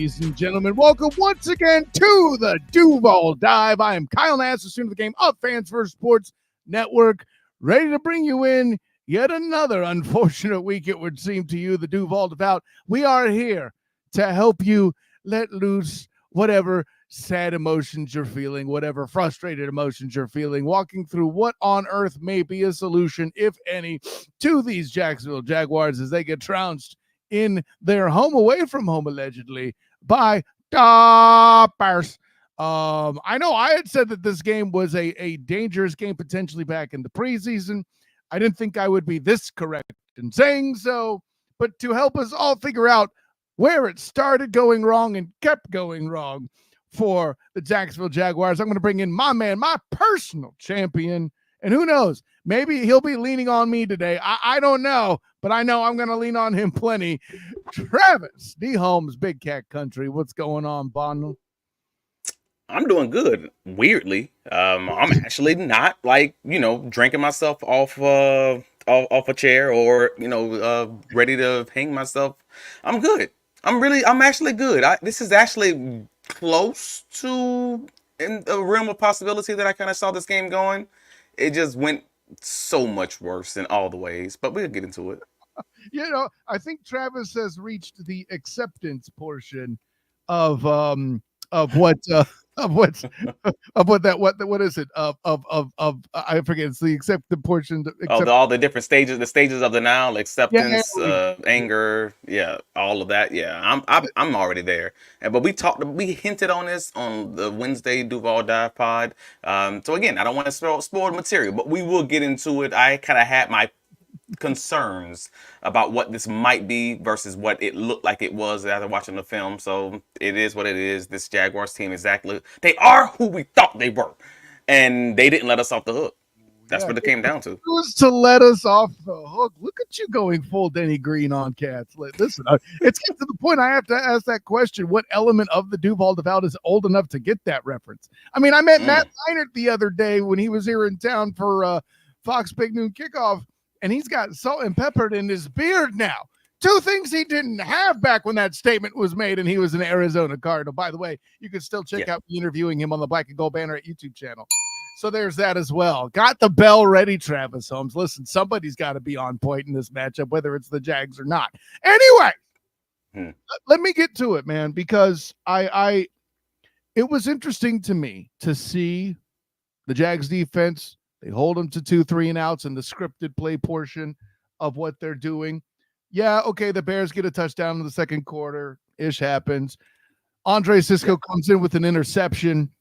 ladies and gentlemen. Welcome once again to the Duval Dive. I am Kyle Nash, the student of the game of Fans First Sports Network, ready to bring you in yet another unfortunate week, it would seem to you, the Duval Devout. We are here to help you let loose whatever sad emotions you're feeling, whatever frustrated emotions you're feeling, walking through what on earth may be a solution, if any, to these Jacksonville Jaguars as they get trounced in their home, away from home, allegedly, by the Bears. I know I had said that this game was a dangerous game potentially back in the preseason. I didn't think I would be this correct in saying so, but to help us all figure out where it started going wrong and kept going wrong for the Jacksonville Jaguars, I'm going to bring in my man, my personal champion, and who knows, maybe he'll be leaning on me today. I don't know, but I know I'm going to lean on him plenty. Travis D. Holmes, Big Cat Country. What's going on, Bond? I'm doing good. Weirdly, I'm actually not drinking myself off a chair or ready to hang myself. I'm good. I'm actually good. This is actually close to in the realm of possibility that I kind of saw this game going. It just went so much worse in all the ways, but we'll get into it. I think Travis has reached the acceptance portion of what of what's what is it of I forget, it's the accepted portion. All the different stages, the stages of the now, acceptance, Yeah. anger, yeah, all of that. Yeah, I'm already there. But we hinted on this on the Wednesday Duval Dive Pod. So again, I don't want to spoil the material, but we will get into it. I kind of had my concerns about what this might be versus what it looked like it was after watching the film. So it is what it is. This Jaguars team, exactly, they are who we thought they were, and they didn't let us off the hook. That's what it came down to. Was to let us off the hook. Look at you going full Denny Green on Cats. Listen, it's getting to the point I have to ask that question. What element of the Duval Devout is old enough to get that reference? I mean, I met Matt Leinart the other day when he was here in town for Fox Big Noon Kickoff, and he's got salt and pepper in his beard now. Two things he didn't have back when that statement was made, and he was an Arizona Cardinal. By the way, you can still check out me interviewing him on the Black and Gold Banner at YouTube channel. So there's that as well. Got the bell ready, Travis Holmes. Listen, somebody's got to be on point in this matchup, whether it's the Jags or not. Anyway, let me get to it, man, because it was interesting to me to see the Jags defense. They hold them to 2 3-and-outs in the scripted play portion of what they're doing. Yeah, okay, the Bears get a touchdown in the second quarter. Ish happens. Andre Cisco comes in with an interception.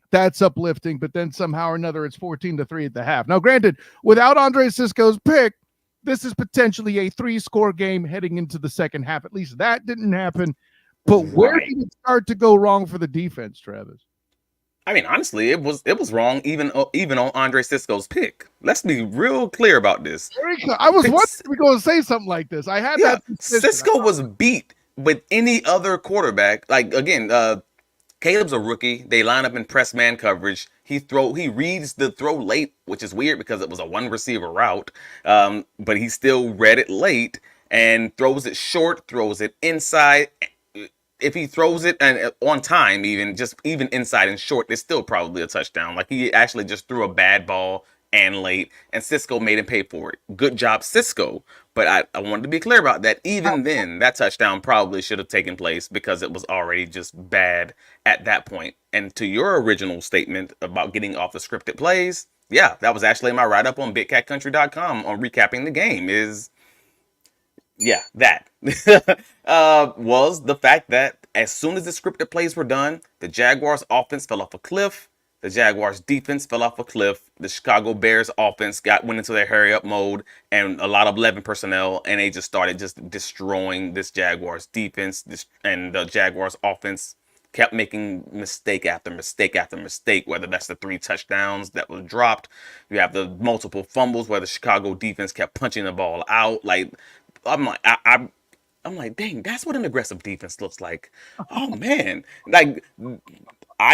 That's uplifting, but then somehow or another it's 14-3 at the half. Now, granted, without Andre Cisco's pick, this is potentially a 3-score game heading into the second half. At least that didn't happen. But where did it start to go wrong for the defense, Travis? I mean, honestly, it was wrong even on Andre Cisco's pick. Let's be real clear about this. I was wondering if we were going to say something like this. I had that. Cisco was beat with any other quarterback. Like, again, Caleb's a rookie. They line up in press man coverage. He reads the throw late, which is weird because it was a one receiver route. But he still read it late and throws it short, throws it inside. If he throws it and on time, even inside and short, it's still probably a touchdown. Like, he actually just threw a bad ball and late, and Cisco made him pay for it. Good job, Cisco. But I wanted to be clear about that. Even then, that touchdown probably should have taken place because it was already just bad at that point. And to your original statement about getting off the scripted plays, yeah, that was actually my write-up on BigCatCountry.com on recapping the game that was the fact that as soon as the scripted plays were done, the Jaguars offense fell off a cliff. The Jaguars defense fell off a cliff. The Chicago Bears offense went into their hurry up mode and a lot of 11 personnel, and they just started just destroying this Jaguars defense. And the Jaguars offense kept making mistake after mistake after mistake, whether that's the 3 touchdowns that was dropped. You have the multiple fumbles where the Chicago defense kept punching the ball out. Like, I'm like, dang, that's what an aggressive defense looks like. Oh man, like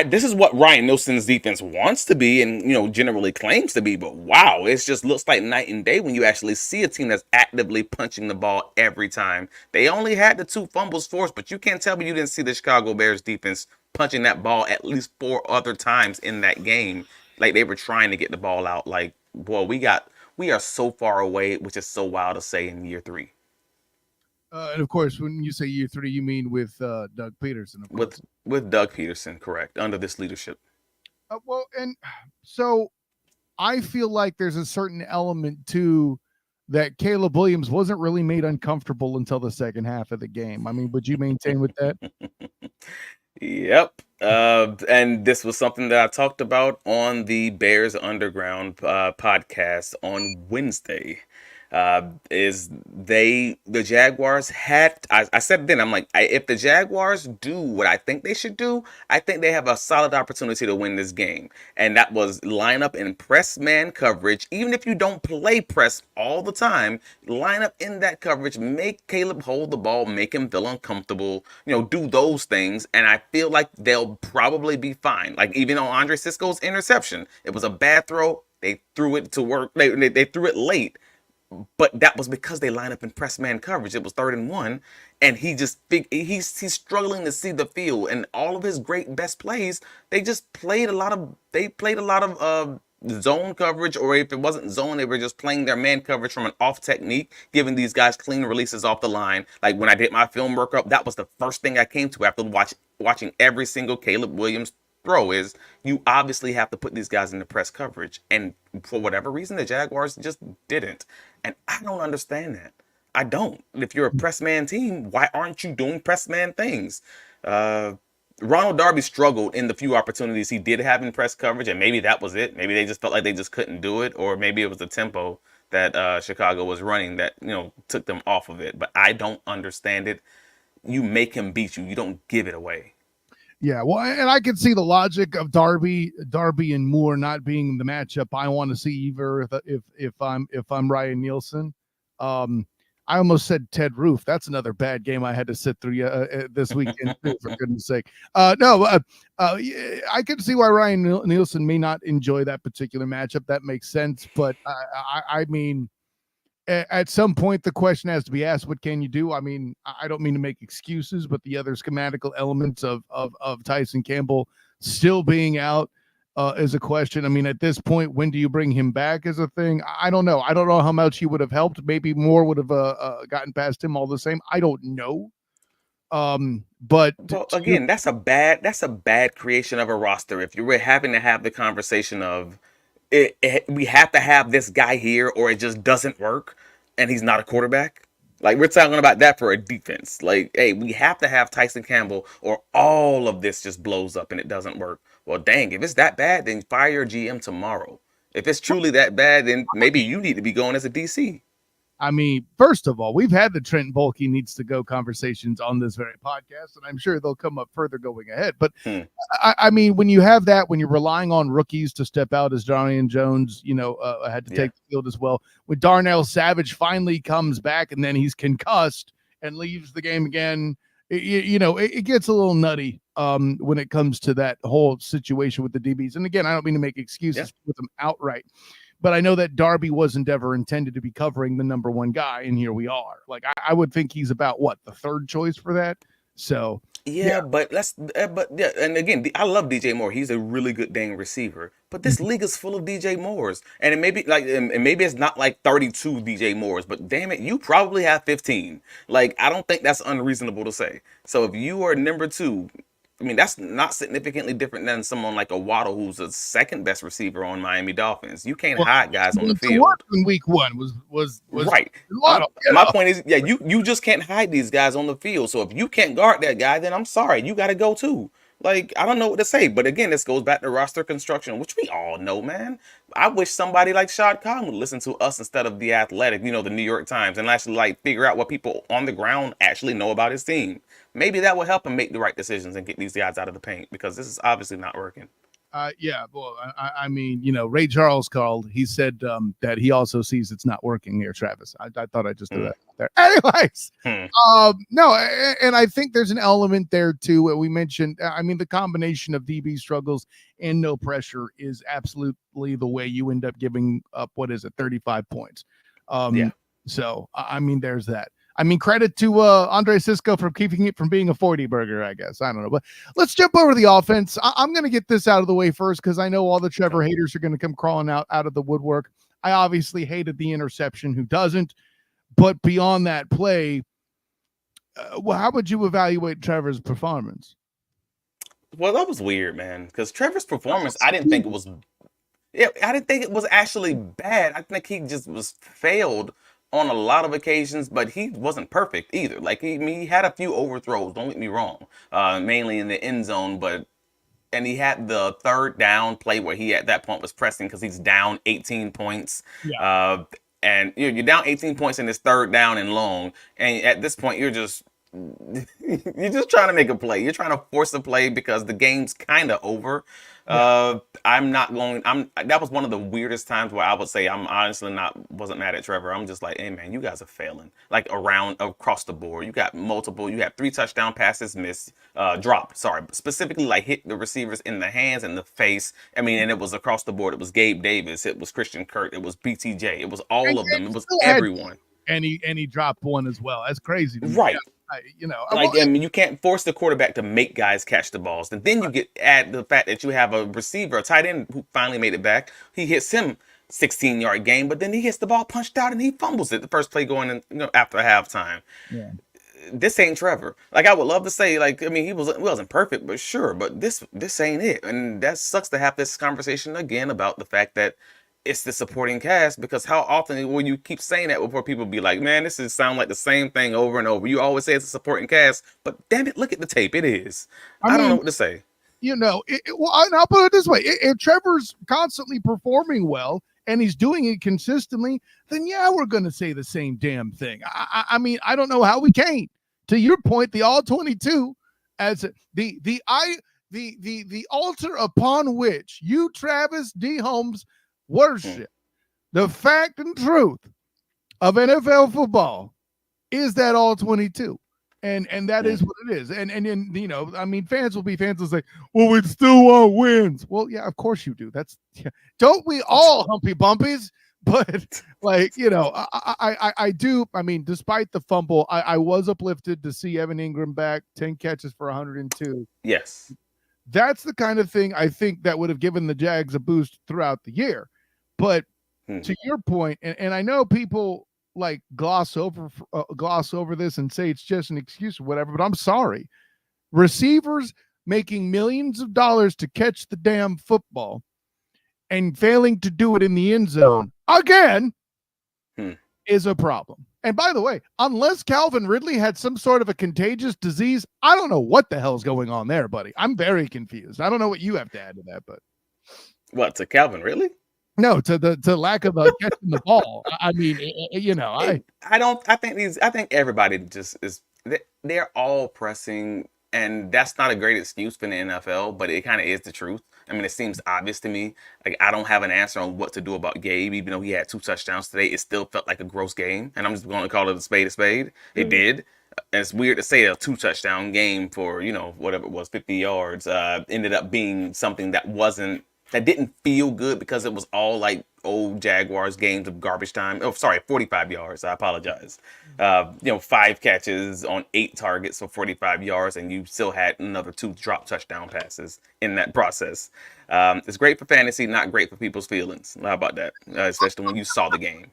This is what Ryan Nielsen's defense wants to be and generally claims to be, but wow, it just looks like night and day when you actually see a team that's actively punching the ball every time. They only had the 2 fumbles forced, but you can't tell me you didn't see the Chicago Bears defense punching that ball at least 4 other times in that game. Like they were trying to get the ball out. Like, boy, we are so far away, which is so wild to say in year 3. And of course, when you say year 3, you mean with Doug Peterson, of course. With Doug Peterson, correct, under this leadership. Well, and so I feel like there's a certain element to that Caleb Williams wasn't really made uncomfortable until the second half of the game. I mean, would you maintain with that? Yep. And this was something that I talked about on the Bears Underground podcast on Wednesday. Is the Jaguars had I said then I'm like if the Jaguars do what I think they should do, I think they have a solid opportunity to win this game. And that was line up in press man coverage. Even if you don't play press all the time, line up in that coverage, make Caleb hold the ball, make him feel uncomfortable, do those things. And I feel like they'll probably be fine. Like even on Andre Sisco's interception, it was a bad throw. They threw it to work. They threw it late, but that was because they line up in press man coverage. It was 3rd and 1, and he's struggling to see the field. And all of his great best plays, they played a lot of zone coverage, or if it wasn't zone, they were just playing their man coverage from an off technique, giving these guys clean releases off the line. Like when I did my film workup, that was the first thing I came to after watching every single Caleb Williams throw is you obviously have to put these guys in the press coverage. And for whatever reason, the Jaguars just didn't. And I don't understand that. I don't. If you're a press man team, why aren't you doing press man things? Ronald Darby struggled in the few opportunities he did have in press coverage, and maybe that was it. Maybe they just felt like they just couldn't do it, or maybe it was the tempo that Chicago was running that took them off of it. But I don't understand it. You make him beat you. You don't give it away. Yeah, well, and I can see the logic of Darby and Moore not being the matchup I want to see either. If I'm Ryan Nielsen, I almost said Ted Roof. That's another bad game I had to sit through this weekend, for goodness sake. No, I can see why Ryan Nielsen may not enjoy that particular matchup. That makes sense, but I mean, at some point the question has to be asked, what can you do? I mean, I don't mean to make excuses, but the other schematical elements of Tyson Campbell still being out is a question. I mean, at this point, when do you bring him back is a thing. I don't know how much he would have helped. Maybe more would have gotten past him all the same. I don't know. But well, again, that's a bad creation of a roster. If you were having to have the conversation of we have to have this guy here or it just doesn't work, and he's not a quarterback. Like we're talking about that for a defense. Like, hey, we have to have Tyson Campbell or all of this just blows up and it doesn't work. Well, dang, if it's that bad, then fire your GM tomorrow. If it's truly that bad, then maybe you need to be going as a DC. I mean, first of all, we've had the Trent Baalke needs to go conversations on this very podcast, and I'm sure they'll come up further going ahead. But I mean, when you have that, when you're relying on rookies to step out, as Darian Jones, had to take the field as well. When Darnell Savage finally comes back and then he's concussed and leaves the game again, it gets a little nutty when it comes to that whole situation with the DBs. And again, I don't mean to make excuses with them outright. But I know that Darby wasn't ever intended to be covering the number one guy, and here we are. Like I would think he's about the third choice for that. So but and again, I love DJ Moore. He's a really good dang receiver. But this league is full of DJ Moores, and it may be and maybe it's not like 32 DJ Moores, but damn it, you probably have 15. Like I don't think that's unreasonable to say. So if you are number 2. I mean, that's not significantly different than someone like a Waddle, who's the second best receiver on Miami Dolphins. You can't hide guys on the field. In week 1 was right. My point is, you just can't hide these guys on the field. So if you can't guard that guy, then I'm sorry, you got to go too. Like, I don't know what to say. But again, this goes back to roster construction, which we all know, man. I wish somebody like Shad Khan would listen to us instead of The Athletic, the New York Times, and actually figure out what people on the ground actually know about his team. Maybe that will help him make the right decisions and get these guys out of the paint, because this is obviously not working. Yeah, well, I mean, Ray Charles called. He said that he also sees it's not working here, Travis. I thought I just threw that out there. Anyways, Hmm. no, and I think there's an element there too. We mentioned, I mean, the combination of DB struggles and no pressure is absolutely the way you end up giving up, what is it, 35 points. Yeah. So, I mean, there's that. I mean, credit to Andre Sisco for keeping it from being a 40 burger, I guess. I don't know. But let's jump over to the offense. I'm going to get this out of the way first because I know all the Trevor haters are going to come crawling out of the woodwork. I obviously hated the interception. Who doesn't? But beyond that play, well, how would you evaluate Trevor's performance? Well, that was weird, man. Because Trevor's performance, I didn't think it was. Yeah, I didn't think it was actually bad. I think he just was failed on a lot of occasions, but he wasn't perfect either. Like he had a few overthrows. Don't get me wrong, mainly in the end zone, but and he had the third down play where he at that point was pressing because he's down 18 points. Yeah. And you're down 18 points in this third down and long, and at this point you're just trying to make a play. You're trying to force a play because the game's kind of over. I'm not going. That was one of the weirdest times where I would say I'm honestly wasn't mad at Trevor. I'm just like, hey man, you guys are failing like around across the board. You got multiple. You had 3 touchdown passes missed, dropped. Sorry, specifically like hit the receivers in the hands and the face. I mean, and it was across the board. It was Gabe Davis. It was Christian Kirk. It was BTJ. It was all of them. It was everyone. And he dropped one as well. That's crazy. Right. Well, I mean, you can't force the quarterback to make guys catch the balls. And then you add the fact that you have a receiver, a tight end who finally made it back. He hits him 16-yard gain, but then he gets the ball punched out and he fumbles it the first play going in, after halftime. Yeah. This ain't Trevor. Like I would love to say, like I mean, he wasn't perfect, but sure, but this ain't it. And that sucks to have this conversation again about the fact that it's the supporting cast, because how often will you keep saying that before people be like, man, this is sound like the same thing over and over. You always say it's a supporting cast, but damn it, look at the tape. It is. I don't know what to say. Well, I'll put it this way. If Trevor's constantly performing well and he's doing it consistently, then yeah, we're going to say the same damn thing. I mean, I don't know how we can't. To your point, the all 22 as the altar upon which you, Travis D. Holmes, worship the fact and truth of NFL football is that all 22. And that is what it is. And I mean, fans will be fans and say, well, we still want wins. Well, yeah, of course you do. Don't we all, Humpy Bumpies? But I do. I mean, despite the fumble, I was uplifted to see Evan Ingram back, 10 catches for 102. Yes. That's the kind of thing I think that would have given the Jags a boost throughout the year. But to your point, and I know people like gloss over this and say it's just an excuse or whatever, but I'm sorry. Receivers making millions of dollars to catch the damn football and failing to do it in the end zone again is a problem. And by the way, unless Calvin Ridley had some sort of a contagious disease, I don't know what the hell's going on there, buddy. I'm very confused. I don't know what you have to add to that, but what, to Calvin Ridley? No, to lack of catching the ball. I mean, I think everybody just is. They're all pressing, and that's not a great excuse for the NFL, but it kind of is the truth. I mean, it seems obvious to me. Like I don't have an answer on what to do about Gabe, even though he had 2 touchdowns today. It still felt like a gross game, and I'm just going to call it a spade a spade. It did. And it's weird to say a 2-touchdown game for whatever it was, 50 yards. Ended up being something that didn't feel good because it was all like old Jaguars games of garbage time. Oh, sorry, 45 yards. I apologize. 5 catches on 8 targets for 45 yards, and you still had another 2 drop touchdown passes in that process. It's great for fantasy, not great for people's feelings. How about that? Especially when you saw the game.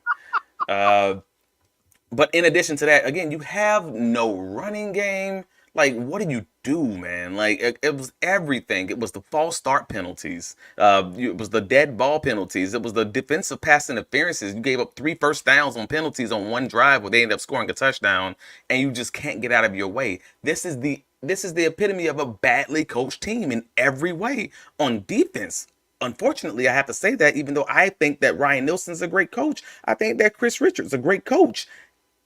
But in addition to that, again, you have no running game. Like, what did you do, man? Like, it was everything. It was the false start penalties. It was the dead ball penalties. It was the defensive pass interferences. You gave up 3 first downs on penalties on one drive where they ended up scoring a touchdown, and you just can't get out of your way. This is the epitome of a badly coached team in every way. On defense, unfortunately, I have to say that, even though I think that Ryan Nielsen's a great coach, I think that Chris Richards is a great coach.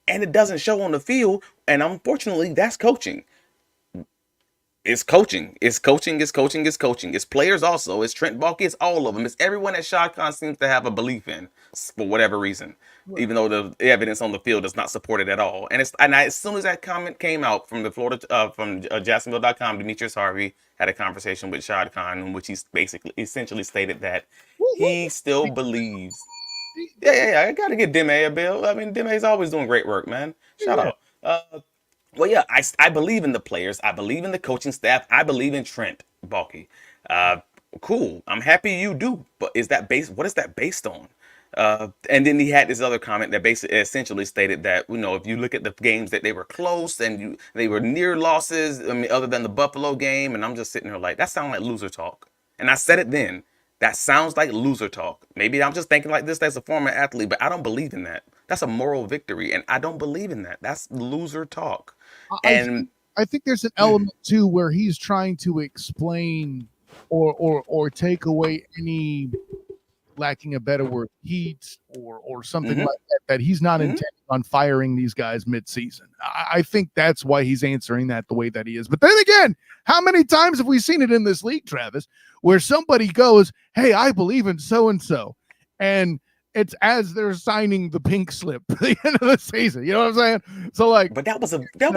And it doesn't show on the field, and unfortunately, that's coaching. It's coaching. It's coaching. It's coaching. It's coaching. It's players also. It's Trent Baalke. It's all of them. It's everyone that Shad Khan seems to have a belief in for whatever reason, even though the evidence on the field does not support it at all. As soon as that comment came out from the Florida from Jacksonville.com, Demetrius Harvey had a conversation with Shad Khan in which he basically essentially stated that he still believes. Yeah. I gotta get Deme a bill. I mean, Deme's always doing great work, man. Shout Yeah. out. Well, yeah, I believe in the players. I believe in the coaching staff. I believe in Trent Baalke. Uh, cool. I'm happy you do. But is that based? What is that based on? And then he had this other comment that basically essentially stated that if you look at the games that they were close and they were near losses. I mean, other than the Buffalo game, and I'm just sitting here like that sounds like loser talk. And I said it then. That sounds like loser talk. Maybe I'm just thinking like this as a former athlete, but I don't believe in that. That's a moral victory, and I don't believe in that. That's loser talk. I And think I think there's an element too where he's trying to explain or take away any, lacking a better word, heat or something mm-hmm, like that he's not mm-hmm. intending on firing these guys mid-season. I think that's why he's answering that the way that he is. But then again, how many times have we seen it in this league, Travis, where somebody goes, "Hey, I believe in so and so," and it's as they're signing the pink slip at the end of the season. You know what I'm saying? So like, But that was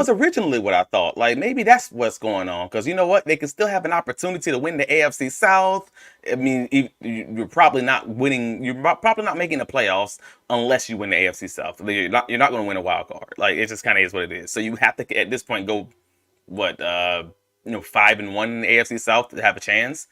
originally what I thought. Like maybe that's what's going on. Because you know what, they can still have an opportunity to win the AFC South. I mean, you're probably not winning. You're probably not making the playoffs unless you win the AFC South. You're not. You're not going to win a wild card. Like it just kind of is what it is. So you have to at this point go what 5-1 in the AFC South to have a chance.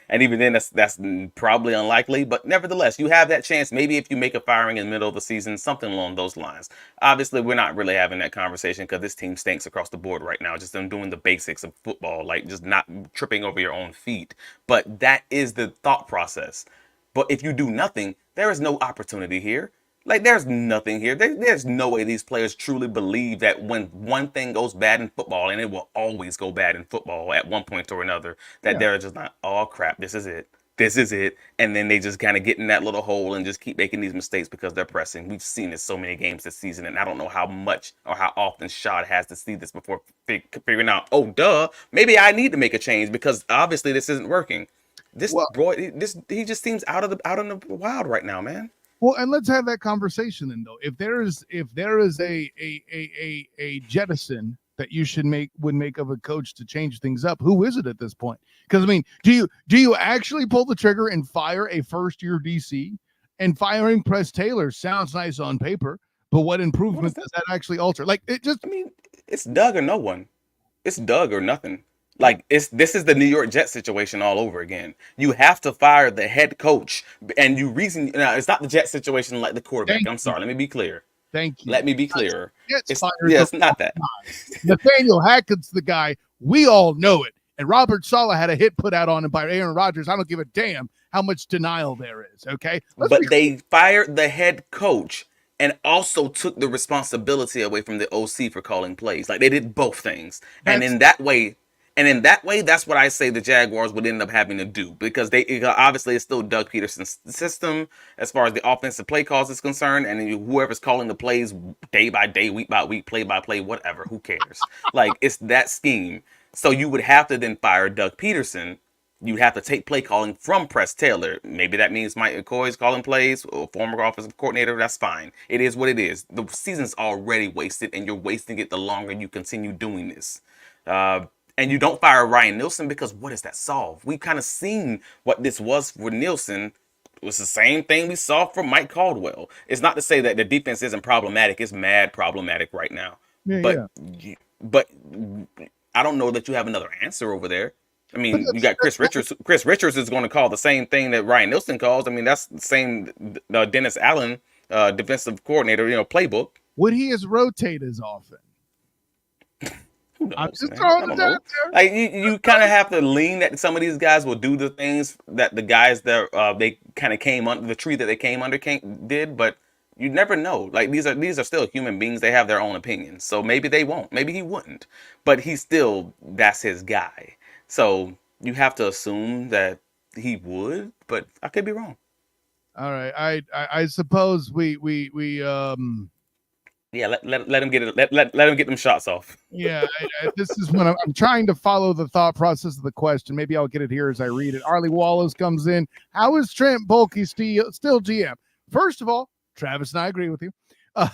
And even then, that's probably unlikely. But nevertheless, you have that chance. Maybe if you make a firing in the middle of the season, something along those lines. Obviously, we're not really having that conversation because this team stinks across the board right now. Just them doing the basics of football, like just not tripping over your own feet. But that is the thought process. But if you do nothing, there is no opportunity here. Like there's nothing here. There's no way these players truly believe that when one thing goes bad in football, and it will always go bad in football at one point or another, that yeah. they're just not, oh crap, this is it. This is it. And then they just kind of get in that little hole and just keep making these mistakes because they're pressing. We've seen it so many games this season, and I don't know how much or how often Shad has to see this before figuring out, oh duh, maybe I need to make a change because obviously this isn't working. This Well, boy, he just seems out in the wild right now, man. Well, and let's have that conversation then, though. If there is a jettison that you would make of a coach to change things up, who is it at this point? Because I mean, do you actually pull the trigger and fire a first year DC? And firing Press Taylor sounds nice on paper, but what improvement does that actually alter? Like it just. I mean, it's Doug or no one. It's Doug or nothing. Like this is the New York Jets situation all over again. You have to fire the head coach, and it's not the Jets situation like the quarterback. I'm sorry. Let me be clear. Thank you. Let me be clear. It's It's not that. Nathaniel Hackett's the guy. We all know it. And Robert Saleh had a hit put out on him by Aaron Rodgers. I don't give a damn how much denial there is. Okay. But they fired the head coach and also took the responsibility away from the OC for calling plays. Like they did both things. In that way, that's what I say the Jaguars would end up having to do because obviously it's still Doug Peterson's system as far as the offensive play calls is concerned, and whoever's calling the plays day by day, week by week, play by play, whatever, who cares? Like it's that scheme. So you would have to then fire Doug Peterson. You have to take play calling from Press Taylor. Maybe that means Mike McCoy's calling plays, or former offensive coordinator. That's fine. It is what it is. The season's already wasted, and you're wasting it the longer you continue doing this. And you don't fire Ryan Nielsen because what does that solve? We've kind of seen what this was for Nielsen. It was the same thing we saw from Mike Caldwell. It's not to say that the defense isn't problematic. It's mad problematic right now. Yeah. But I don't know that you have another answer over there. I mean, you got Chris Richards. Chris Richards is going to call the same thing that Ryan Nielsen calls. I mean, that's the same Dennis Allen defensive coordinator, playbook. Would he has rotate as often? Who knows, I'm just man? throwing I don't it know. out there. Like you kind of have to lean that some of these guys will do the things that the guys that they kind of came under the tree that they came under did, but you never know. Like these are still human beings. They have their own opinions, so maybe they won't. Maybe he wouldn't, but that's his guy. So you have to assume that he would, but I could be wrong. All right. I suppose we Yeah, let him get it. Let him get them shots off. Yeah, this is when I'm trying to follow the thought process of the question. Maybe I'll get it here as I read it. Arlie Wallace comes in. How is Trent Baalke still GM? First of all, Travis and I agree with you. Uh,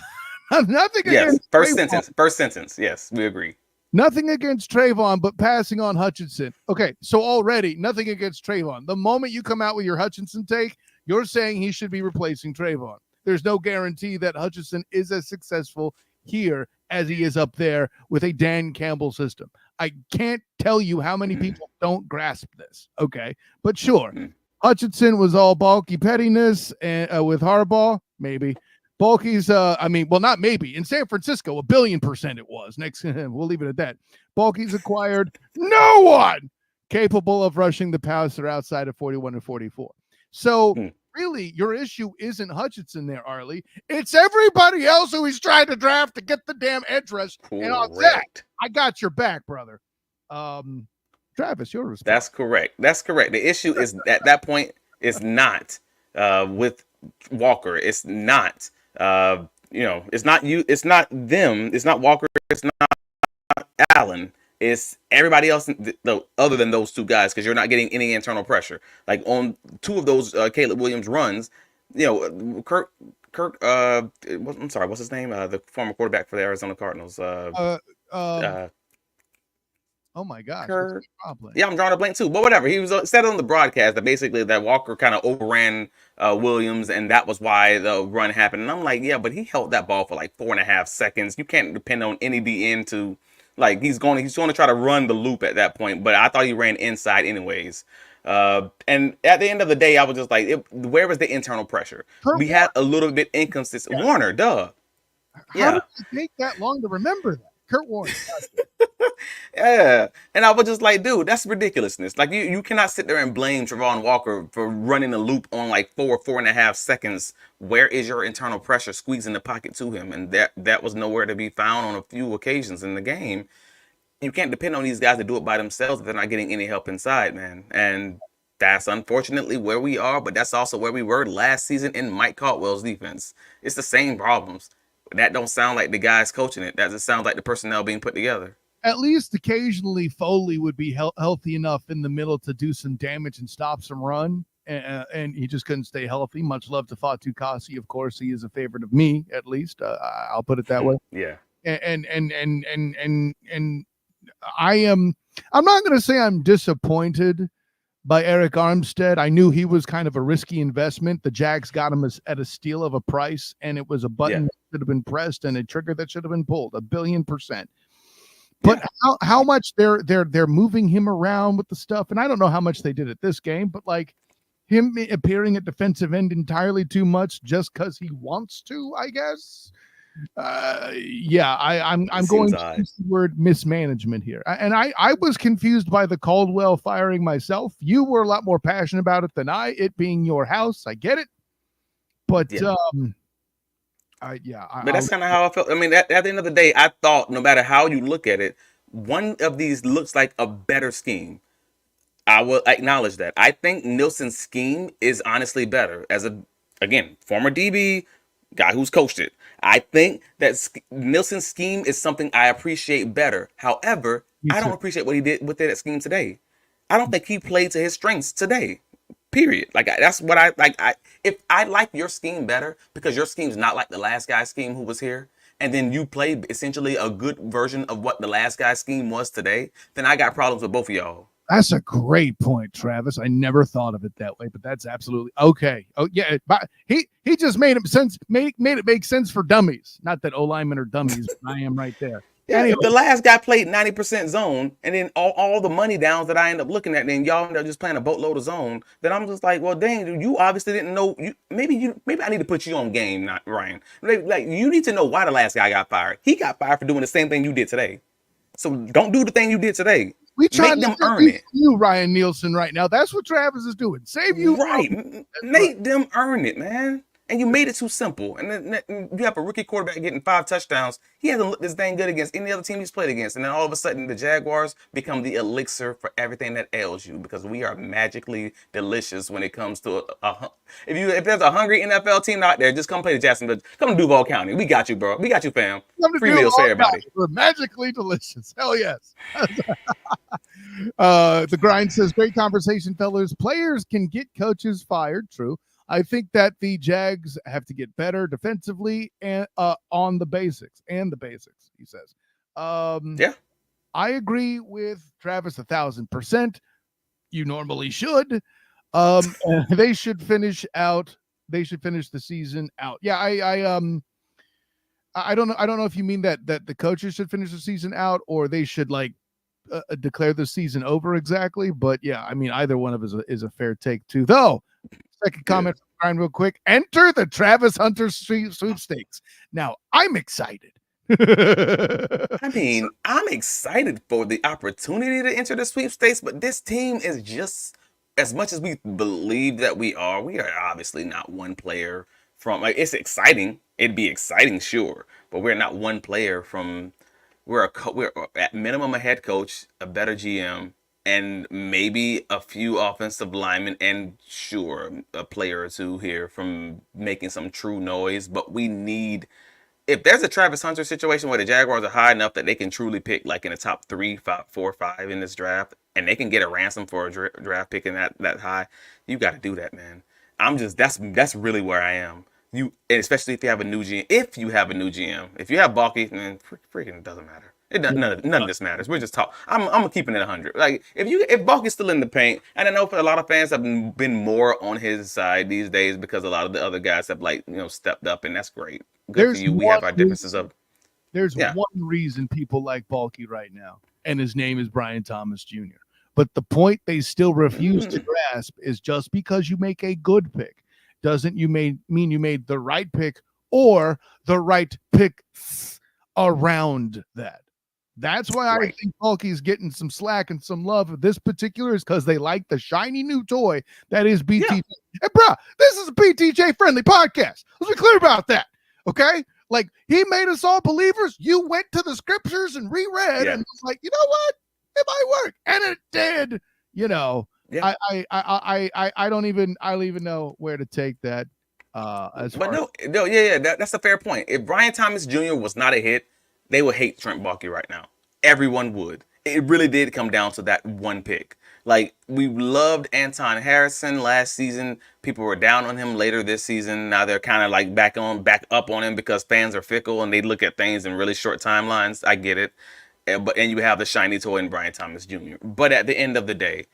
nothing Yes, against Trayvon. first sentence. Yes, we agree. Nothing against Trayvon, but passing on Hutchinson. Okay, so already nothing against Trayvon. The moment you come out with your Hutchinson take, you're saying he should be replacing Trayvon. There's no guarantee that Hutchinson is as successful here as he is up there with a Dan Campbell system. I can't tell you how many people don't grasp this. Okay, but sure, Hutchinson was all Baalke pettiness and with Harbaugh, maybe. Baalke's, not maybe. In San Francisco, 1,000,000,000% it was. Next, we'll leave it at that. Baalke's acquired no one capable of rushing the passer outside of 41 and 44. So really, your issue isn't Hutchinson there, Arlie. It's everybody else who he's trying to draft to get the damn edge rush. Correct. And on that, I got your back, brother. Travis, your response. That's correct. That's correct. The issue is at that point is not with Walker. It's not. It's not you. It's not them. It's not Walker. It's not Allen. It's everybody else other than those two guys, because you're not getting any internal pressure. Like on two of those Caleb Williams runs, Kirk. I'm sorry, what's his name? The former quarterback for the Arizona Cardinals. Oh my gosh. Yeah, I'm drawing a blank too. But whatever. He was said on the broadcast that basically that Walker kind of overran Williams, and that was why the run happened. And I'm like, yeah, but he held that ball for like 4.5 seconds. You can't depend on any DN to he's going to try to run the loop at that point. But I thought he ran inside anyways. And at the end of the day, I was just like, where was the internal pressure? We had a little bit inconsistent. Warner, duh. How did it take that long to remember that? Kurt Warner. Yeah. And I was just like, dude, that's ridiculousness. Like, you cannot sit there and blame Travon Walker for running a loop on like 4.5 seconds. Where is your internal pressure squeezing the pocket to him? And that was nowhere to be found on a few occasions in the game. You can't depend on these guys to do it by themselves if they're not getting any help inside, man. And that's unfortunately where we are, but that's also where we were last season in Mike Caldwell's defense. It's the same problems. That don't sound like the guys coaching it. That just sounds like the personnel being put together. At least occasionally Foley would be healthy enough in the middle to do some damage and stop some run, and he just couldn't stay healthy. Much love to Fatu Kasi. Of course, he is a favorite of me, at least. I'll put it that way. Yeah. And I'm not going to say I'm disappointed by Eric Armstead. I knew he was kind of a risky investment. The Jags got him at a steal of a price, and it was a button that should have been pressed and a trigger that should have been pulled, 1,000,000,000%. But how much they're moving him around with the stuff, and I don't know how much they did at this game, but like him appearing at defensive end entirely too much just because he wants to, I guess. I'm going to use the word mismanagement here. And I was confused by the Caldwell firing myself. You were a lot more passionate about it than I, it being your house. I get it. But but that's kind of how I felt. I mean, at the end of the day, I thought no matter how you look at it, one of these looks like a better scheme. I will acknowledge that. I think Nilsson's scheme is honestly better as former DB guy who's coached it. I think that Nilsson's scheme is something I appreciate better. However, I don't appreciate what he did with that scheme today. I don't think he played to his strengths today. Period. Like, that's what I like. If I like your scheme better because your scheme's not like the last guy's scheme who was here, and then you play essentially a good version of what the last guy's scheme was today, then I got problems with both of y'all. That's a great point, Travis. I never thought of it that way, but that's absolutely okay. Oh yeah, but he just made it make sense for dummies. Not that O-linemen are dummies, but I am right there. Yeah, anyway. If the last guy played 90% zone, and then all the money downs that I end up looking at, then y'all end up just playing a boatload of zone, then I'm just like, well, dang, you obviously didn't know. Maybe I need to put you on game, not Ryan. Like, you need to know why the last guy got fired. He got fired for doing the same thing you did today. So don't do the thing you did today. We try to earn it. You, Ryan Nielsen, right now. That's what Travis is doing. Save you. Right. Make them earn it, man. And you made it too simple. And then you have a rookie quarterback getting 5 touchdowns. He hasn't looked this dang good against any other team he's played against. And then all of a sudden, the Jaguars become the elixir for everything that ails you because we are magically delicious when it comes to if there's a hungry NFL team out there, just come play the Jacksonville. Come to Duval County. We got you, bro. We got you, fam. Come to Free Duval meals for everybody. County. We're magically delicious. Hell yes. The grind says, great conversation, fellas. Players can get coaches fired. True. I think that the Jags have to get better defensively and on the basics, he says. Yeah. I agree with Travis 1,000%. You normally should. They should finish out. They should finish the season out. Yeah, I don't know. I don't know if you mean that the coaches should finish the season out or they should declare the season over exactly. But yeah, I mean, either one of us is a fair take too. Though, second comment from Brian real quick. Enter the Travis Hunter sweepstakes. Now, I'm excited. I mean, I'm excited for the opportunity to enter the sweepstakes, but this team is just, as much as we believe that we are obviously not one player from, it's exciting. It'd be exciting, sure, but we're not one player from, we're at minimum a head coach, a better GM, and maybe a few offensive linemen, and sure, a player or two here from making some true noise, but we need, if there's a Travis Hunter situation where the Jaguars are high enough that they can truly pick like in the top 3, 5, 4, 5 in this draft, and they can get a ransom for a draft pick in that high, you got to do that, man. That's really where I am. And especially if you have a new GM. If you have Balky, then freaking doesn't matter. None of this matters. We're just talking. I'm keeping it 100. Like if Balky's still in the paint, and I know for a lot of fans have been more on his side these days because a lot of the other guys have stepped up, and that's great. Good for you. We have our differences of. There's one reason people like Balky right now, and his name is Brian Thomas Jr. But the point they still refuse to grasp is just because you make a good pick doesn't mean you made the right pick or the right picks around that. That's why I think Balky's getting some slack and some love. This particular is because they like the shiny new toy that is BTJ. Yeah. And bro, this is a BTJ friendly podcast. Let's be clear about that. Okay? Like, he made us all believers. You went to the scriptures and reread and was like, you know what? It might work. And it did. Yeah. I don't even know where to take that. That's a fair point. If Brian Thomas Jr. was not a hit, they would hate Trent Baalke right now. Everyone would. It really did come down to that one pick. Like, we loved Anton Harrison last season. People were down on him later this season. Now they're kind of like back up on him because fans are fickle and they look at things in really short timelines. I get it. And you have the shiny toy in Brian Thomas Jr. But at the end of the day,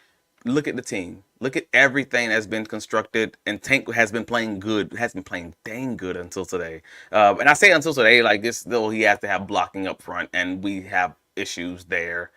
look at the team. Look at everything that's been constructed, and Tank has been playing good. Has been playing dang good until today. And I say until today, like this, though he has to have blocking up front, and we have issues there.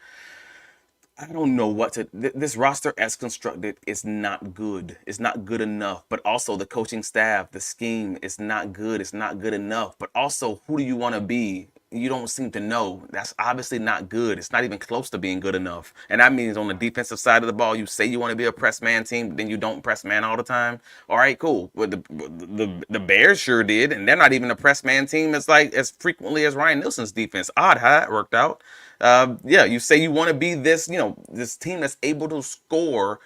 I don't know what to. This roster as constructed is not good. It's not good enough. But also the coaching staff, the scheme is not good. It's not good enough. But also, who do you want to be? You don't seem to know. That's obviously not good. It's not even close to being good enough. And that means on the defensive side of the ball, you say you want to be a press man team, but then you don't press man all the time. All right, cool. Well, the Bears sure did, and they're not even a press man team as frequently as Ryan Nielsen's defense. Odd how that worked out. You say you want to be this, this team that's able to score.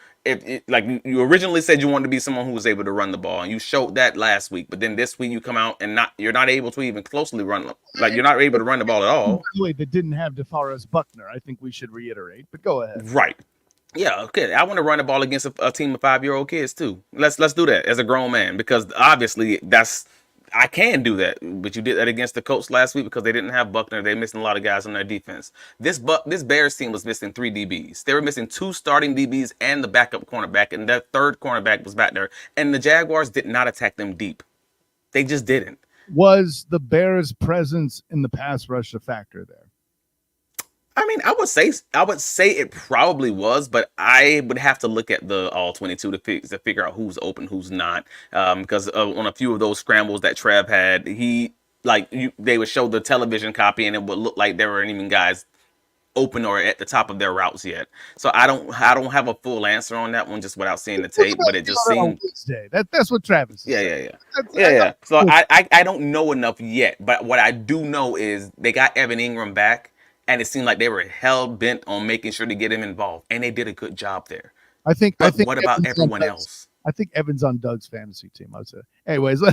Like you originally said you wanted to be someone who was able to run the ball, and you showed that last week. But then this week you come out and you're not able to even closely run. Like you're not able to run the ball at all. By the way, that didn't have DeForest Buckner. I think we should reiterate. But go ahead. Right. Yeah. Okay. I want to run the ball against a team of 5-year-old kids too. Let's do that as a grown man because obviously I can do that, but you did that against the Colts last week because they didn't have Buckner. They're missing a lot of guys on their defense. This Bears team was missing 3 DBs. They were missing 2 starting DBs and the backup cornerback, and that third cornerback was back there. And the Jaguars did not attack them deep. They just didn't. Was the Bears' presence in the pass rush a factor there? I mean, I would say it probably was, but I would have to look at the all 22 to figure out who's open, who's not. Because on a few of those scrambles that Trev had, they would show the television copy, and it would look like there weren't even guys open or at the top of their routes yet. So I don't have a full answer on that one just without seeing the What's tape, but it just on seemed Wednesday? That's what Travis is yeah, saying. yeah, yeah. Yeah, yeah. So I don't know enough yet, but what I do know is they got Evan Ingram back, and it seemed like they were hell bent on making sure to get him involved, and they did a good job there. I think But what about everyone else? I think Evan's on Doug's fantasy team. I would say. Anyways,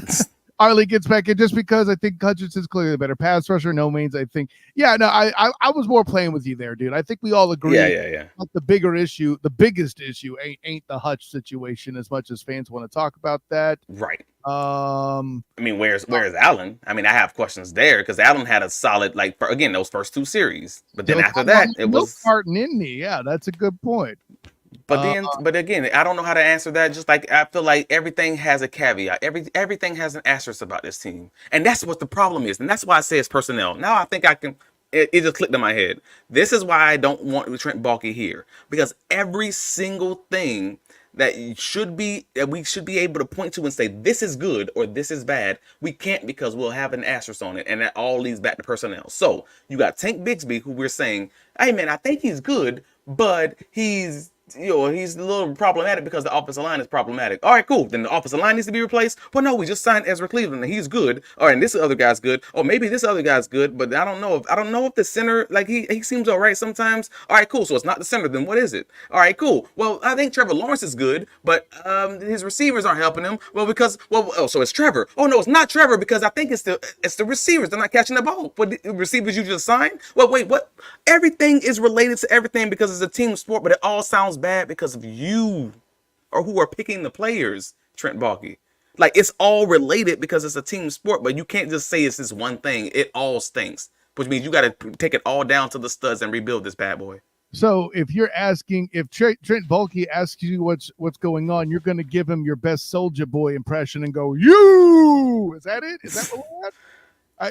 Arlie gets back in just because I think Hutchinson's clearly the better pass rusher. No means I think. Yeah, no, I was more playing with you there, dude. I think we all agree. Yeah. Like the biggest issue ain't the Hutch situation as much as fans want to talk about that. Right. I mean, where's Allen? I mean, I have questions there because Allen had a solid again those first 2 series, but then after that it was Martin Indy. Yeah, that's a good point. But again, I don't know how to answer that. Just like I feel like everything has a caveat. Everything has an asterisk about this team, and that's what the problem is. And that's why I say it's personnel. Now I think I can. It just clicked in my head. This is why I don't want Trent Baalke here, because every single thing that we should be able to point to and say this is good or this is bad, we can't because we'll have an asterisk on it, and that all leads back to personnel. So you got Tank Bigsby, who we're saying, hey man, I think he's good, but he's a little problematic because the offensive line is problematic. All right, cool. Then the offensive line needs to be replaced. Well, no, we just signed Ezra Cleveland and he's good. All right, and this other guy's good. Or maybe this other guy's good, but I don't know if the center, like he seems all right sometimes. All right, cool. So it's not the center. Then what is it? All right, cool. Well, I think Trevor Lawrence is good, but his receivers aren't helping him. So it's Trevor. Oh no, it's not Trevor because I think it's the receivers. They're not catching the ball. What the receivers you just signed? Well, wait, what? Everything is related to everything because it's a team sport, but it all sounds bad because of you or who are picking the players, Trent Baalke. Like it's all related because it's a team sport, but you can't just say it's this one thing. It all stinks, which means you got to take it all down to the studs and rebuild this bad boy. So if you're asking, if Trent Baalke asks you what's going on, you're going to give him your best Soulja Boy impression and go, "You." Is that it? Is that what we're at?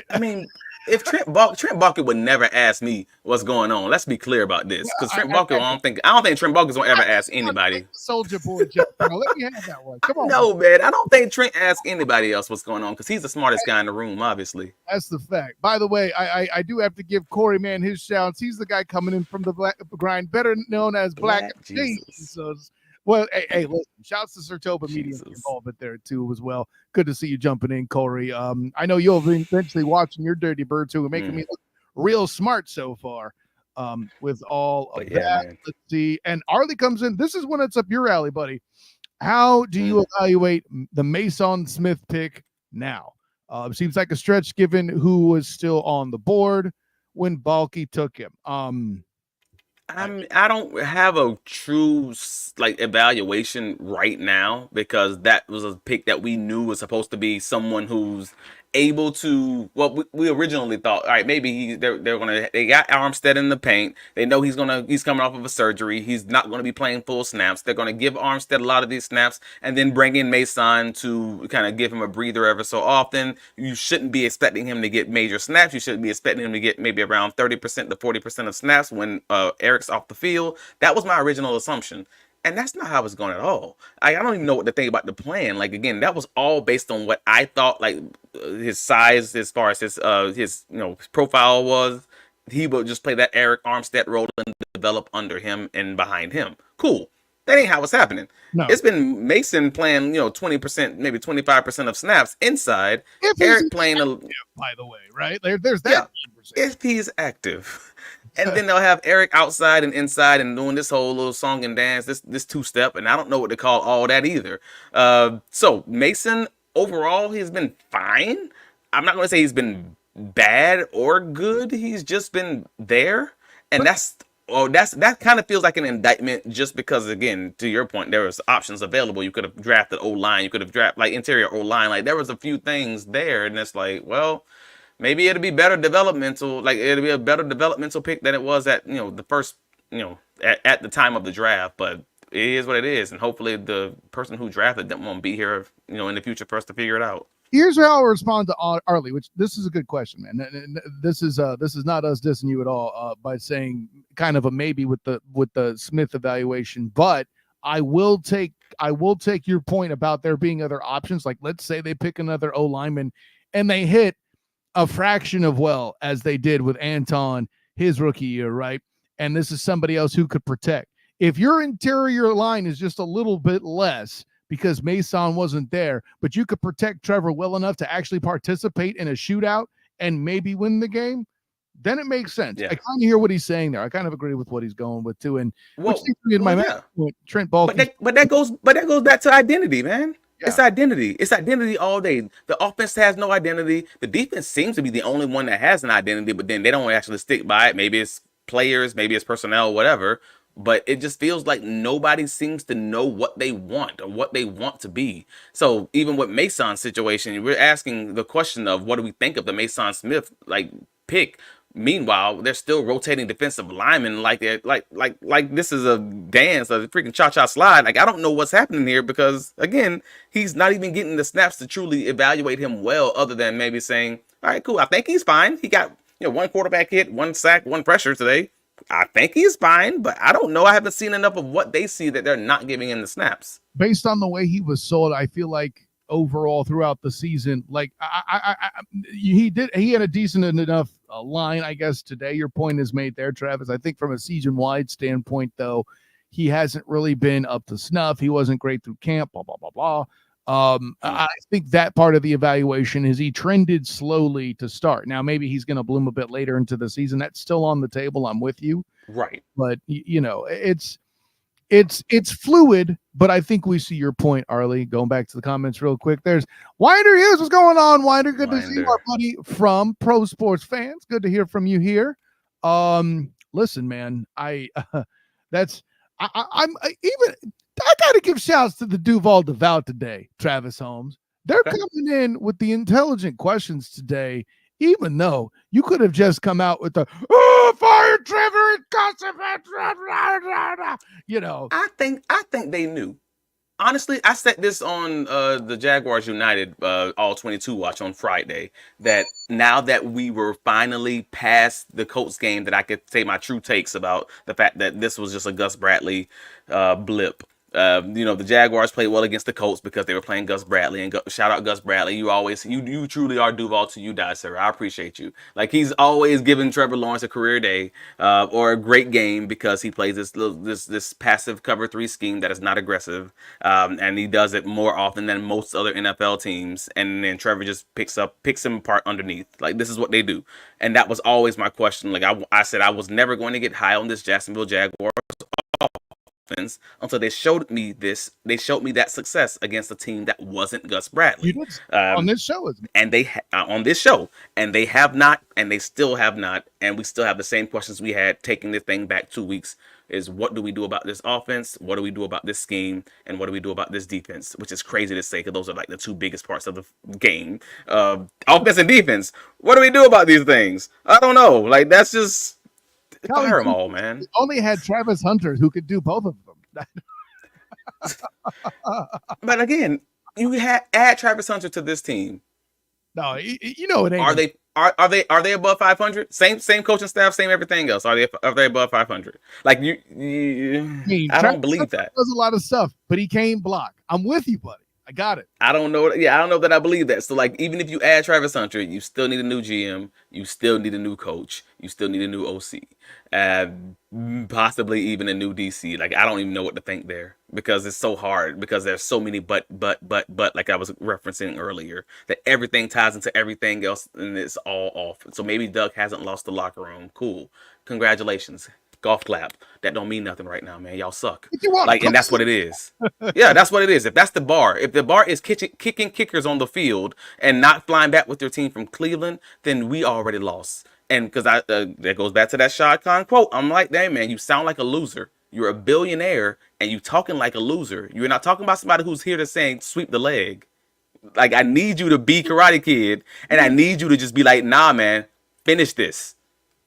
I mean, if Trent Baalke would never ask me what's going on. Let's be clear about this, because Trent Baalke, I don't think Trent Baalke's gonna ever ask anybody. Soulja Boy, let me have that one. Come on. No, man, I don't think Trent asks anybody else what's going on because he's the smartest guy in the room, obviously. That's the fact. By the way, I do have to give Corey, man, his shouts. He's the guy coming in from the grind, better known as Black Jesus. So, well, hey, listen, shouts to Sertoba Media involvement there too as well. Good to see you jumping in, Corey. I know you'll be eventually watching your Dirty Bird too and making me look real smart so far. With all of that, man. Let's see. And Arlie comes in. This is when it's up your alley, buddy. How do you evaluate the Mason Smith pick now? Seems like a stretch given who was still on the board when Baalke took him. I don't have a true evaluation right now because that was a pick that we knew was supposed to be someone who's able to. Well, we originally thought, all right, maybe they got Armstead in the paint. They know he's coming off of a surgery. He's not gonna be playing full snaps. They're gonna give Armstead a lot of these snaps and then bring in Mason to kind of give him a breather ever so often. You shouldn't be expecting him to get major snaps. You should be expecting him to get maybe around 30% to 40% of snaps when Eric's off the field. That was my original assumption. And that's not how it's going at all. I don't even know what to think about the plan. Like, again, that was all based on what I thought, his size, as far as his profile was. He would just play that Eric Armstead role and develop under him and behind him. Cool. That ain't how it's happening. No. It's been Mason playing, 20%, maybe 25% of snaps inside. Eric playing by the way, right? There's that. Yeah, if he's active. And then they'll have Eric outside and inside and doing this whole little song and dance, this two-step, and I don't know what to call all that either. So Mason, overall, he's been fine. I'm not going to say he's been bad or good. He's just been there. And that kind of feels like an indictment just because, again, to your point, there was options available. You could have drafted O-line. You could have drafted, interior O-line. There was a few things there, and it's well, maybe it'll be better developmental. It'll be a better developmental pick than it was at, the first, at the time of the draft. But it is what it is. And hopefully the person who drafted them won't be here, in the future for us to figure it out. Here's how I'll respond to Arlie, which this is a good question, man. This is not us dissing you at all by saying kind of a maybe with the Smith evaluation. But I will take your point about there being other options. Like, let's say they pick another O lineman and they hit a fraction of as they did with Anton his rookie year, right? and this is somebody else who could protect. If your interior line is just a little bit less because Mason wasn't there, but you could protect Trevor well enough to actually participate in a shootout and maybe win the game, then it makes sense. Yeah. I kind of hear what he's saying there. I kind of agree with what he's going with too. And Well, Trent Baalke. But that goes back to identity, man. Yeah. It's identity. It's identity all day. The offense has no identity. The defense seems to be the only one that has an identity, but then they don't actually stick by it. Maybe it's players, maybe it's personnel, whatever. But it just feels like nobody seems to know what they want or what they want to be. So even with Mason's situation, we're asking the question of what do we think of the Mason Smith pick? Meanwhile, they're still rotating defensive linemen like this is a dance, a freaking cha-cha slide. Like, I don't know what's happening here because, again, he's not even getting the snaps to truly evaluate him well, other than maybe saying, all right, cool, I think he's fine. He got, one quarterback hit, one sack, one pressure today. I think he's fine, but I don't know. I haven't seen enough of what they see that they're not giving him the snaps. Based on the way he was sold, I feel like overall throughout the season, like he had a decent enough line, I guess. Today, your point is made there, Travis. I think from a season-wide standpoint, though, he hasn't really been up to snuff. He wasn't great through camp, blah, blah, blah, blah. I think that part of the evaluation is he trended slowly to start. Now, maybe he's going to bloom a bit later into the season. That's still on the table. I'm with you. Right. But, it's fluid, but I think we see your point, Arlie. Going back to the comments real quick. There's Winder Hughes. What's going on, Winder? Good to see you, our buddy from Pro Sports Fans. Good to hear from you here. Listen, man, I got to give shouts to the Duval today, Travis Holmes. They're coming in with the intelligent questions today, even though you could have just come out with the fire Trevor and I think they knew. Honestly, I said this on the Jaguars United All 22 watch on Friday, that now that we were finally past the Colts game, that I could say my true takes about the fact that this was just a Gus Bradley blip. The Jaguars played well against the Colts because they were playing Gus Bradley, and shout out Gus Bradley. You truly are Duval till you die, sir. I appreciate you. Like, he's always giving Trevor Lawrence a career day or a great game because he plays this passive cover 3 scheme that is not aggressive, and he does it more often than most other NFL teams. And then Trevor just picks him apart underneath. Like, this is what they do, and that was always my question. Like, I said, I was never going to get high on this Jacksonville Jaguars until they showed me this. They showed me that success against a team that wasn't Gus Bradley. On this show, and they on this show, and they have not, and they still have not, and we still have the same questions we had taking the thing back 2 weeks. Is what do we do about this offense? What do we do about this scheme? And what do we do about this defense? Which is crazy to say because those are like the two biggest parts of the game, offense and defense. What do we do about these things? I don't know. Like, that's just. Fire them all, man. Only had Travis Hunter who could do both of them. But again, you add Travis Hunter to this team. No, it ain't. Are they above 500? Same coaching staff, same everything else. Are they above 500? Like, I don't believe that. Does a lot of stuff, but he can't block. I'm with you, buddy. I got it. I don't know. Yeah, I don't know that I believe that. So, like, even if you add Travis Hunter, you still need a new GM. You still need a new coach. You still need a new OC. Possibly even a new DC. Like, I don't even know what to think there because it's so hard because there's so many but like I was referencing earlier, that everything ties into everything else and it's all off. So maybe Doug hasn't lost the locker room. Cool. Congratulations. Golf clap. That don't mean nothing right now, man. Y'all suck. And that's what it is. Yeah, that's what it is. If that's the bar, if the bar is kicking kickers on the field and not flying back with your team from Cleveland, then we already lost. And because that goes back to that Shad Khan quote. I'm like, dang, man, you sound like a loser. You're a billionaire and you talking like a loser. You're not talking about somebody who's here to saying sweep the leg. Like, I need you to be Karate Kid, and I need you to just be like, nah, man, finish this.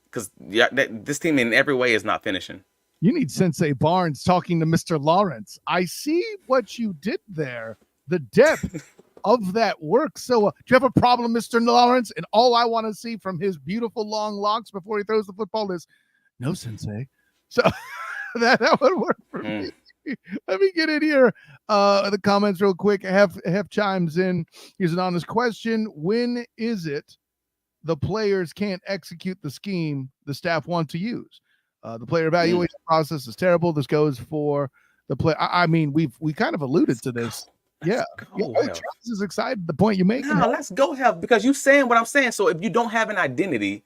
Because this team in every way is not finishing. You need Sensei Barnes talking to Mr. Lawrence. I see what you did there. The depth of that work. So do you have a problem, Mr. Lawrence? And all I want to see from his beautiful long locks before he throws the football is, no, Sensei. So that would work for me. Let me get in here. The comments real quick. Hef chimes in. Here's an honest question. When is it the players can't execute the scheme the staff want to use? The player Mm. evaluation process is terrible. This goes for the play. I mean, we kind of alluded Let's to go. this. Yeah. Let's Yeah. go, Oh, Hell. Travis is excited. The point you're making. Nah, let's go, Hell, because you saying what I'm saying. So if you don't have an identity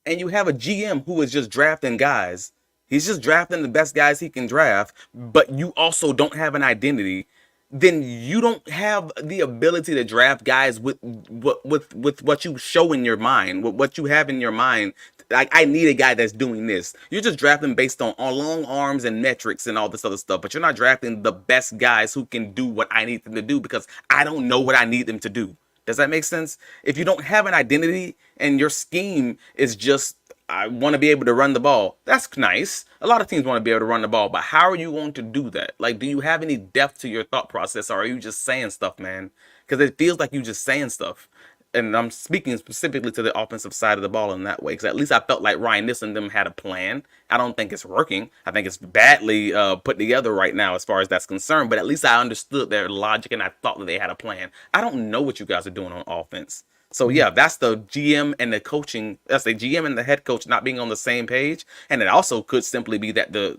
and you have a GM who is just drafting guys, he's just drafting the best guys he can draft, but you also don't have an identity, then you don't have the ability to draft guys with what you show in your mind, with what you have in your mind. Like, I need a guy that's doing this. You're just drafting based on long arms and metrics and all this other stuff, but you're not drafting the best guys who can do what I need them to do because I don't know what I need them to do. Does that make sense? If you don't have an identity and your scheme is just, I want to be able to run the ball, that's nice. A lot of teams want to be able to run the ball, but how are you going to do that? Like, do you have any depth to your thought process, or are you just saying stuff, man? Because it feels like you just saying stuff. And I'm speaking specifically to the offensive side of the ball in that way, because at least I felt like Ryan Nissen and them had a plan. I don't think it's working. I think it's badly put together right now as far as that's concerned. But at least I understood their logic and I thought that they had a plan. I don't know what you guys are doing on offense. So yeah, that's the GM and the coaching. That's the GM and the head coach not being on the same page, and it also could simply be that the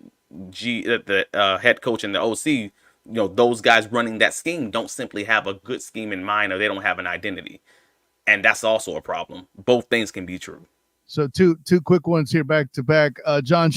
head coach and the OC, those guys running that scheme don't simply have a good scheme in mind, or they don't have an identity, and that's also a problem. Both things can be true. So two quick ones here back to back. John,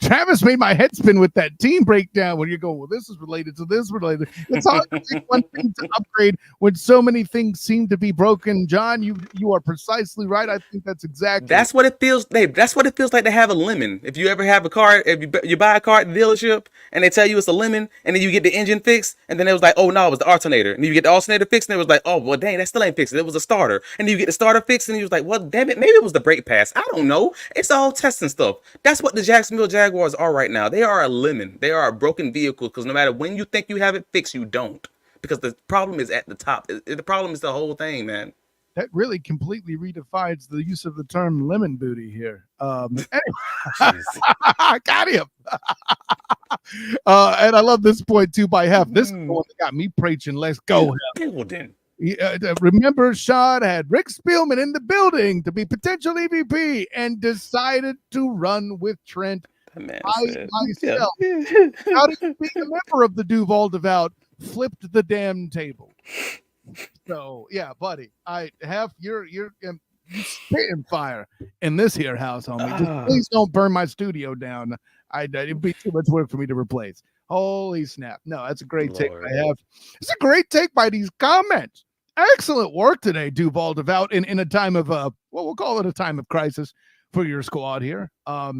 Travis made my head spin with that team breakdown when you go, well, this is related to this related. It's hard to pick one thing to upgrade when so many things seem to be broken. John, you are precisely right. I think that's exactly. That's what it feels. That's what it feels like to have a lemon. If you ever have a car, if you buy a car at the dealership and they tell you it's a lemon, and then you get the engine fixed, and then it was like, oh no, it was the alternator, and you get the alternator fixed, and it was like, oh well, dang, that still ain't fixed. It was a starter, and then you get the starter fixed, and you was like, well, damn it, maybe it was the brake pass. I don't know. It's all testing stuff. That's what the Jacksonville Jaguars are right now. They are a lemon. They are a broken vehicle because no matter when you think you have it fixed, you don't. Because the problem is at the top. The problem is the whole thing, man. That really completely redefines the use of the term lemon booty here. Anyway, I got him. And I love this point too by half. This is the one that got me preaching. Let's go. Remember, Shad had Rick Spielman in the building to be potential EVP and decided to run with Trent. I myself, how did you being a member of the Duval Devout, flipped the damn table. So yeah, buddy, I have you're spitting fire in this here house, homie. Just please don't burn my studio down. It'd be too much work for me to replace. Holy snap! No, that's a great take. I have. It's a great take by these comments. Excellent work today, Duval Devout. In a time of we'll call it a time of crisis for your squad here. I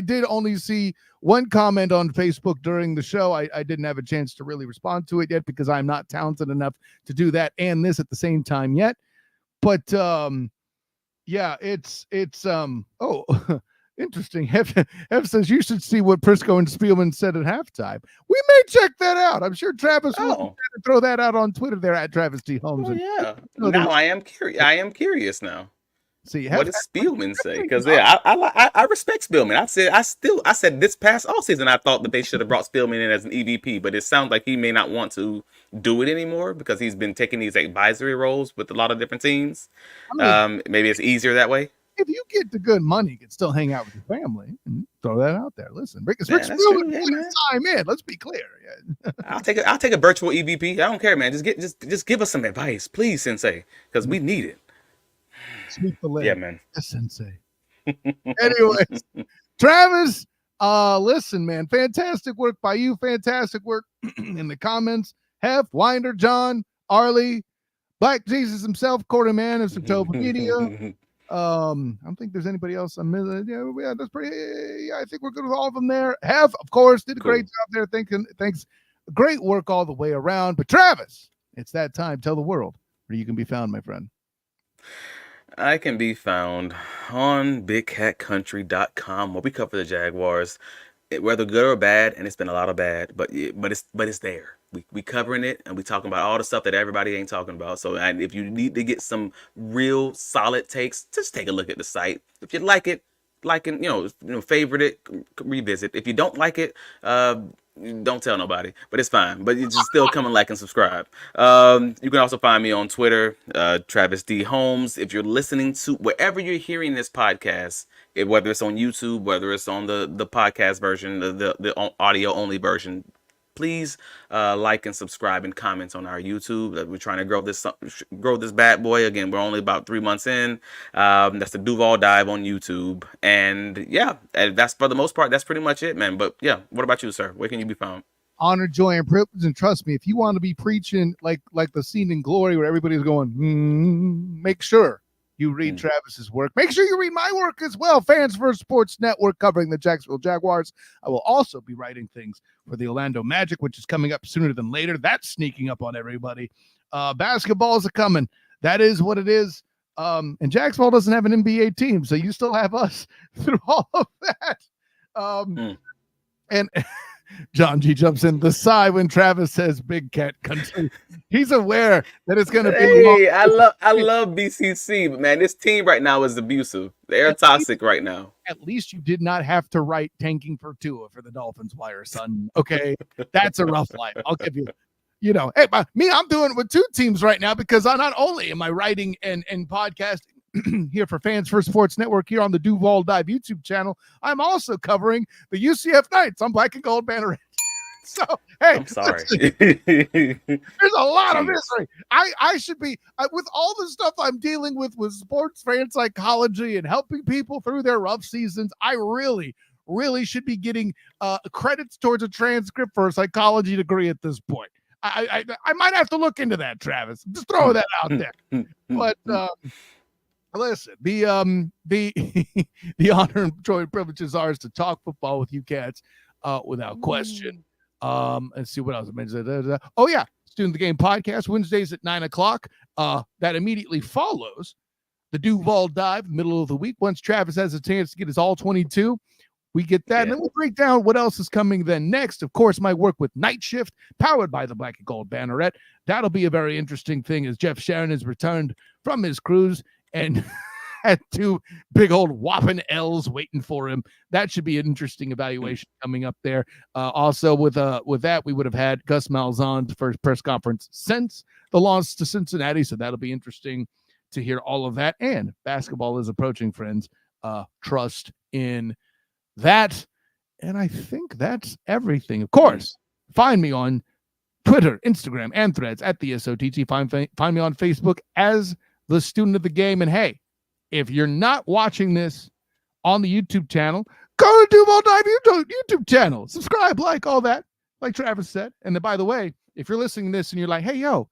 did only see one comment on Facebook during the show. I didn't have a chance to really respond to it yet because I'm not talented enough to do that and this at the same time yet. But yeah, it's interesting. Hef says you should see what Prisco and Spielman said at halftime. We may check that out. I'm sure Travis will throw that out on Twitter there at Travis T. Holmes. Yeah. Now I am curious. I am curious now. See, what does Spielman say? Because I respect Spielman. I said this past all season I thought that they should have brought Spielman in as an EVP, but it sounds like he may not want to do it anymore because he's been taking these advisory roles with a lot of different teams. Maybe it's easier that way. If you get the good money, you can still hang out with your family and throw that out there. Listen, Rick Spielman put his time in. Let's be clear. Yeah. I'll take a virtual EVP. I don't care, man. Just give us some advice, please, Sensei, because we need it. Sweep the leg. Yeah, man. Yes, Sensei. Anyways, Travis, listen, man, fantastic work by you. Fantastic work in the comments. Hef, Winder, John, Arlie, Black Jesus himself, Quarterman of Septoba Media. I don't think there's anybody else I'm missing. Yeah, that's pretty. Yeah, I think we're good with all of them there. Hef, of course, did a great job there. Thanks. Great work all the way around. But Travis, it's that time. Tell the world where you can be found, my friend. I can be found on BigCatCountry.com where we cover the Jaguars, whether good or bad, and it's been a lot of bad, but it's there. We covering it and we talking about all the stuff that everybody ain't talking about. So if you need to get some real solid takes, just take a look at the site. If you like it, favorite it, revisit. If you don't like it, Don't tell nobody, but it's fine. But you just still come and like and subscribe. You can also find me on Twitter, Travis D. Holmes. If you're listening to wherever you're hearing this podcast, whether it's on YouTube, whether it's on the podcast version, the audio only version, please like and subscribe and comment on our YouTube. We're trying to grow this bad boy. Again, we're only about 3 months in. That's the Duval Dive on YouTube. And yeah, that's for the most part, that's pretty much it, man. But yeah, what about you, sir? Where can you be found? Honor, joy, and privilege. And trust me, if you want to be preaching like the scene in Glory where everybody's going, make sure you read Travis's work. Make sure you read my work as well. Fans First Sports Network covering the Jacksonville Jaguars. I will also be writing things for the Orlando Magic, which is coming up sooner than later. That's sneaking up on everybody. Basketball is coming. That is what it is. And Jacksonville doesn't have an NBA team, so you still have us through all of that. And John G jumps in the side when Travis says Big Cat Country. He's aware that it's going to be. Hey, I love BCC, but man, this team right now is abusive. They're toxic right now. At least you did not have to write tanking for Tua for the Dolphins wire, son. Okay, that's a rough life. I'll give you. Hey, I'm doing it with two teams right now because I not only am I writing and podcasting here for Fans First Sports Network here on the Duval Dive YouTube channel, I'm also covering the UCF Knights on Black and Gold Banner. So, hey, I'm sorry. There's a lot of mystery. I should be, with all the stuff I'm dealing with sports fan psychology and helping people through their rough seasons, I really should be getting credits towards a transcript for a psychology degree at this point. I might have to look into that, Travis. Just throw that out there. But listen, the honor and joy and privilege is ours to talk football with you cats without question. Let's see what else I mentioned. Oh yeah, Student of the Game podcast Wednesdays at 9:00. That immediately follows the Duval Dive, middle of the week. Once Travis has a chance to get his all 22, we get that, and then we'll break down what else is coming then next. Of course, my work with Night Shift, powered by the Black and Gold Banneret. That'll be a very interesting thing as Jeff Sharon has returned from his cruise and had two big old whopping L's waiting for him. That should be an interesting evaluation coming up there. Also, with that, we would have had Gus Malzahn's first press conference since the loss to Cincinnati, so that'll be interesting to hear all of that. And basketball is approaching, friends. Trust in that. And I think that's everything. Of course, find me on Twitter, Instagram, and Threads at the SOTG. Find me on Facebook as the Student of the Game. And hey, if you're not watching this on the YouTube channel, go to Duval Dive YouTube channel. Subscribe, like all that, like Travis said. And then, by the way, if you're listening to this and you're like, hey, yo,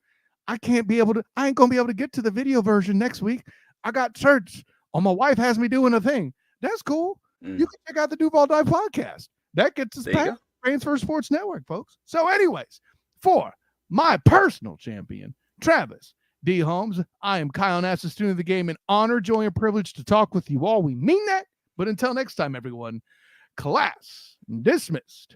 I ain't going to be able to get to the video version next week. I got church, or my wife has me doing a thing. That's cool. You can check out the Duval Dive podcast. That gets us back Transfer Sports Network, folks. So anyways, for my personal champion, Travis D. Holmes, I am Kyle Nash, the Student of the Game, an honor, joy, and privilege to talk with you all. We mean that. But until next time, everyone, class dismissed.